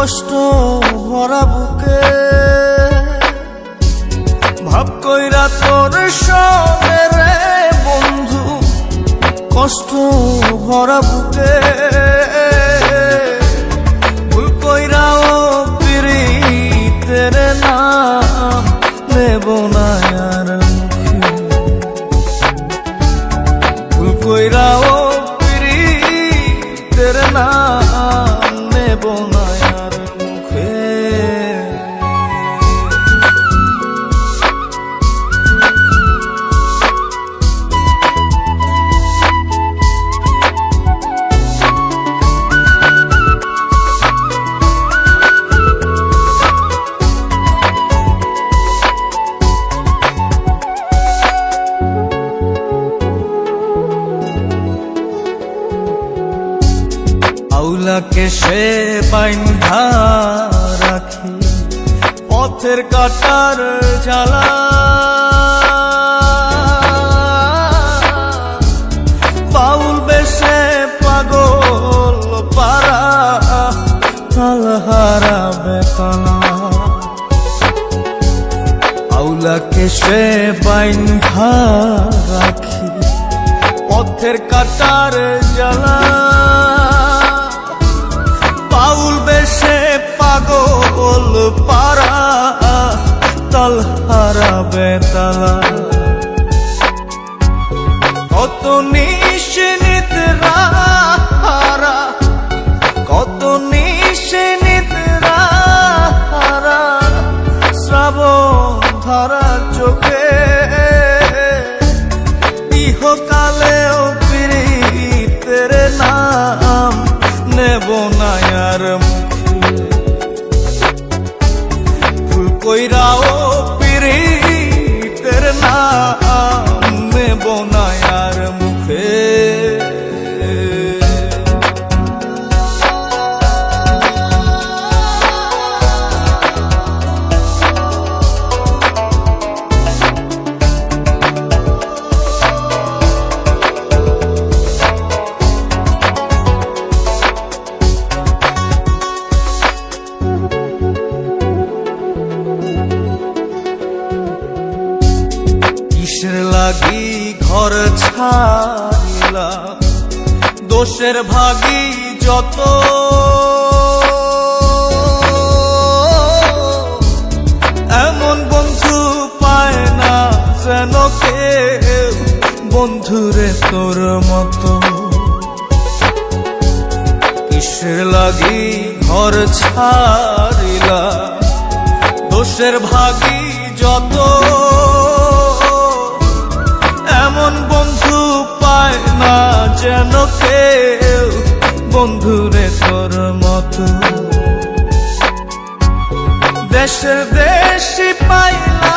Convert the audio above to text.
কষ্ট ভরা বুকে ভাব কইরা তোর সঙ্গে রে বন্ধু, কষ্ট ভরা বুকে ভুল কইরাও পিরিতের নাম নেব না আর মুখে, ভুল কইরাও পিরিতের নাম নেব না আর মুখে। আউলাকে সে বাইন্ধা রাখি পথের কাটার জ্বালা, বাউল বেশে পাগল পারা তাল হারাবে তালা। আউলাকে সে বাইন্ধা রাখি পথের কাটার জ্বালা, বাউল বেশে পাগল পারা তাল হারাবে তালা। কত নিশিনিদ্রা হারা, কত নিশিনিদ্রা হারা শ্রাবণ ধারা চোখে, ইহকালেও পিরিতের নাম নেব না আর মুখে, ভুল কইরাও পিরিতের নাম নেব না আর মুখে। কিসের লাগি ঘর ছাড়িলা দোষের ভাগী যত, এমন বন্ধু পায় না যেন কেউ বন্ধুরে তোর মতো। কিসের লাগি ঘর ছাড়িলা দোষের ভাগী যত, এমন বন্ধু পায় না যেন কেউ বন্ধুরে তোর মতো। দেশের দেশি পাইলা